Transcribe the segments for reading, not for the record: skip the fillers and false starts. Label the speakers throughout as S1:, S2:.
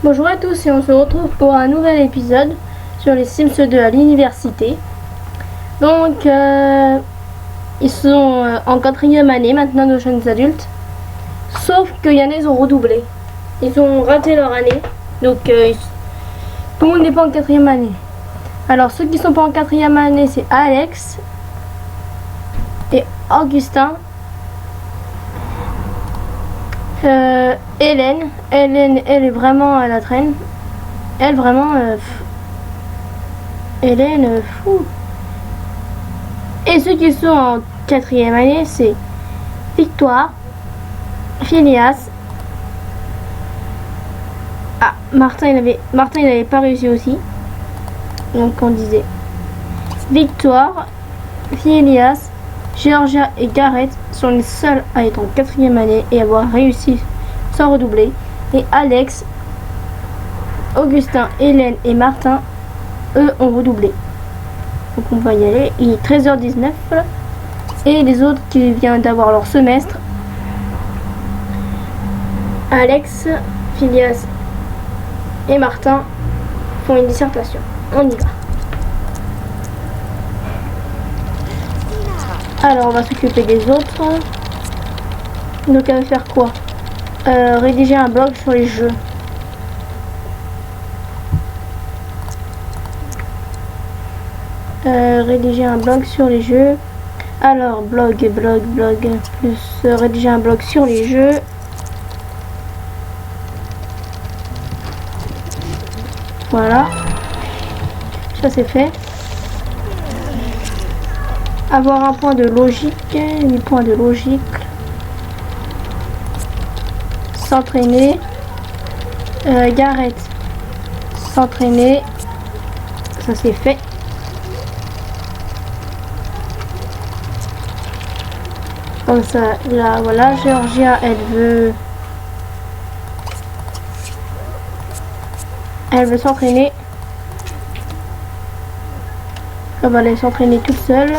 S1: Bonjour à tous et on se retrouve pour un nouvel épisode sur les Sims 2 à l'université. Donc ils sont en 4e année maintenant, nos jeunes adultes. Sauf qu'il y en a, ils ont redoublé. Ils ont raté leur année. Donc tout le monde n'est pas en 4e année. Alors ceux qui sont pas en 4e année, c'est Alex et Augustin. Hélène, elle est vraiment à la traîne. Elle vraiment Hélène fou. Et ceux qui sont en 4e année, c'est Victoire, Phineas. Ah, Martin il avait pas réussi aussi. Donc on disait Victoire, Phineas, Georgia et Gareth sont les seuls à être en 4e année et avoir réussi sans redoubler. Et Alex, Augustin, Hélène et Martin, eux, ont redoublé. Donc on va y aller. Il est 13h19 là. Et les autres qui viennent d'avoir leur semestre, Alex, Phineas et Martin font une dissertation. On y va. Alors on va s'occuper des autres. Donc elle va faire quoi? Rédiger un blog sur les jeux. Rédiger un blog sur les jeux. Alors blog plus rédiger un blog sur les jeux. Voilà. Ça c'est fait. Avoir un point de logique, 8 points de logique. S'entraîner. Gareth. S'entraîner. Ça c'est fait. Comme ça, là, voilà. Georgia, elle veut s'entraîner. Elle va aller s'entraîner toute seule.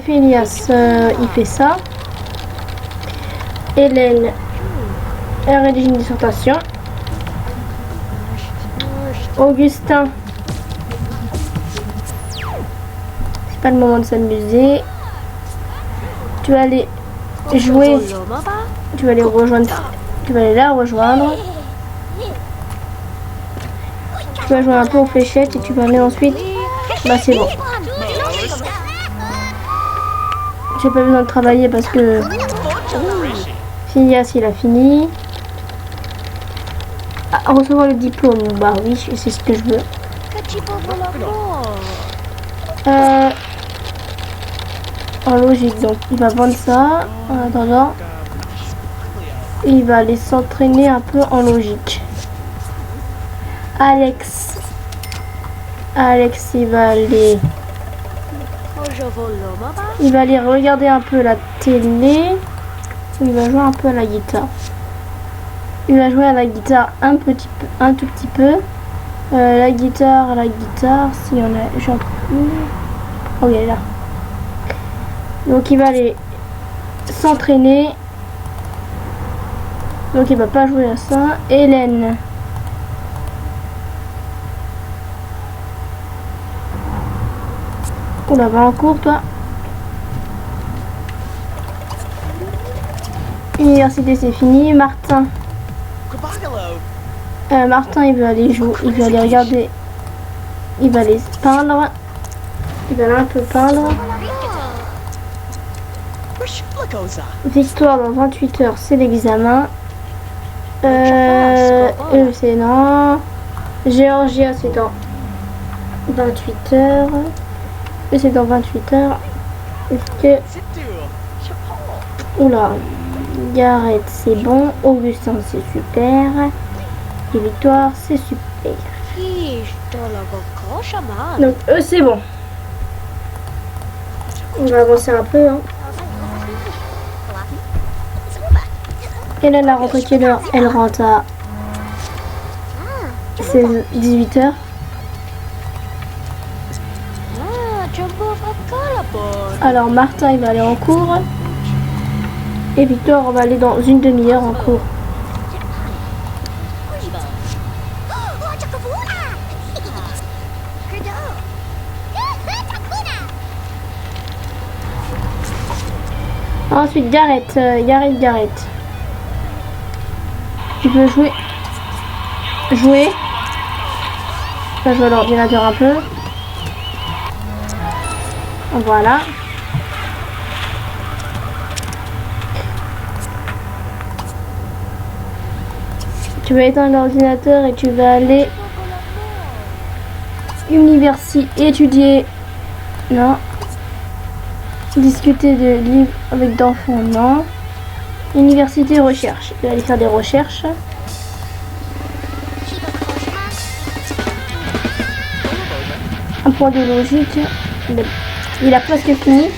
S1: Phineas, il fait ça. Hélène, elle rédige une dissertation. Augustin, c'est pas le moment de s'amuser. Tu vas aller jouer. Tu vas aller rejoindre. Tu vas aller la rejoindre. Tu vas jouer un peu aux fléchettes et tu vas aller ensuite. Bah c'est bon. J'ai pas besoin de travailler parce que Phineas il a fini. Ah, recevoir le diplôme, bah oui, c'est ce que je veux. En logique, donc il va vendre ça en attendant. Et il va aller s'entraîner un peu en logique. Alex, il va aller regarder un peu la télé. Il va jouer un peu à la guitare. Il va jouer à la guitare un tout petit peu. La guitare, si on a, j'en trouve une. Oh, il est là. Donc il va aller s'entraîner. Donc il va pas jouer à ça. Hélène. Oula, va en cours toi. Université c'est fini. Martin. Martin il veut aller jouer, il veut aller regarder. Il va aller peindre. Il va aller un peu peindre. Victoire dans 28 heures c'est l'examen. C'est non. Georgia c'est dans 28 heures. C'est dans 28 heures. Est-ce que... Oula. Gareth c'est bon. Augustin c'est super. Et Victoire c'est super. Donc eux c'est bon. On va avancer un peu. Hein. Et là la rentrée quelle heure? Elle rentre à 18 heures. Alors Martin il va aller en cours. Et Victor, on va aller dans une demi-heure en cours. Ensuite, Gareth. Gareth. Tu peux jouer. On va jouer à l'ordinateur un peu. Voilà. Tu vas éteindre l'ordinateur et tu vas aller étudier. Non. Discuter de livres avec d'enfants, non. Université recherche. Il va aller faire des recherches. Un point de logique. Il a presque fini.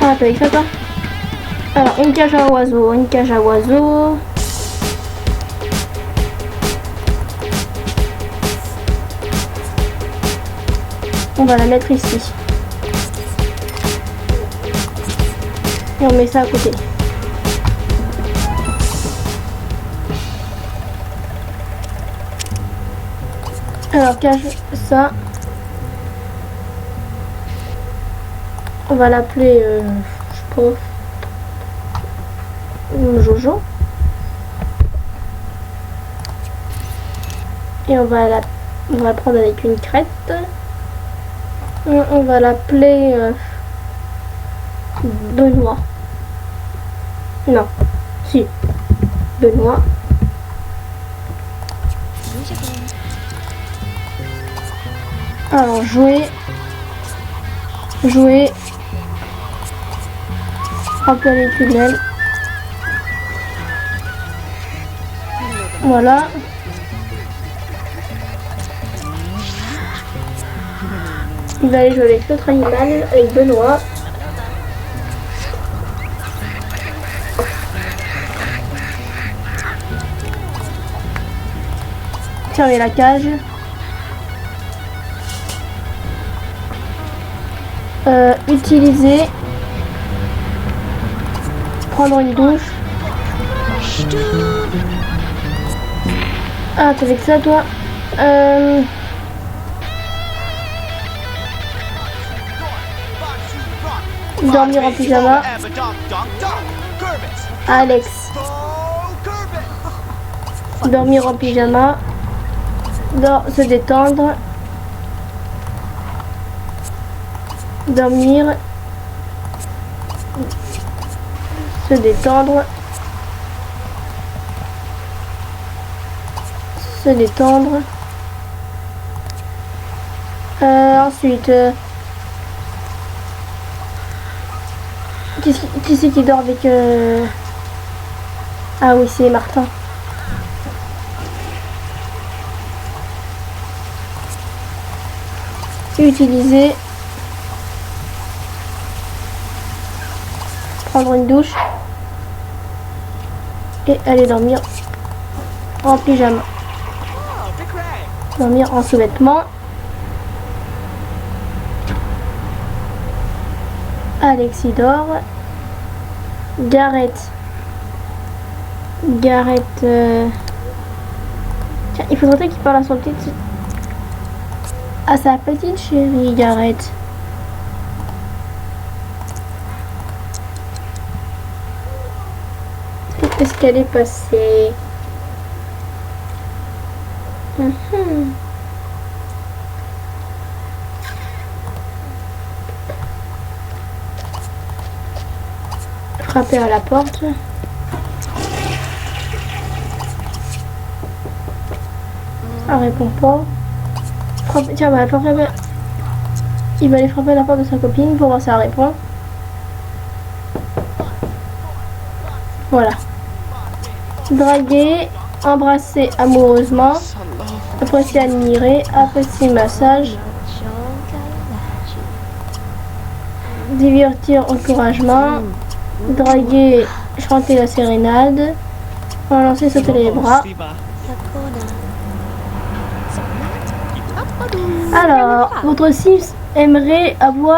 S1: Ah, t'as avec ça toi? Alors, une cage à oiseaux. On va la mettre ici. Et on met ça à côté. Alors, cache ça. On va l'appeler, je sais pas, Jojo. Et on va la prendre avec une crête. On va l'appeler Benoît. Non, si, Benoît. Alors, jouer. Remplir les tunnels. Voilà. Il va aller jouer avec l'autre animal, avec Benoît. Fermer la cage. Utiliser. Prendre une douche. Ah, t'es avec ça toi? Dormir en pyjama. Alex. Dormir en pyjama. Se détendre. Dormir. Se détendre. Se détendre. Ensuite, qui c'est qui dort avec... Ah oui, c'est Martin. Utiliser. Prendre une douche. Et aller dormir en pyjama. Dormir en sous-vêtements. Alexis dort. Gareth. Tiens, il faudrait qu'il parle à son petit... à sa petite chérie, Gareth. Qu'est-ce qu'elle est passée? Frapper à la porte. Elle répond pas. Tiens, bah, il va aller frapper à la porte de sa copine pour voir si elle répond. Voilà. Draguer, embrasser amoureusement, apprécier, admirer, apprécier massage, divertir, encouragement, draguer, chanter la sérénade, lancer, sauter les bras. Alors, votre Sims aimerait avoir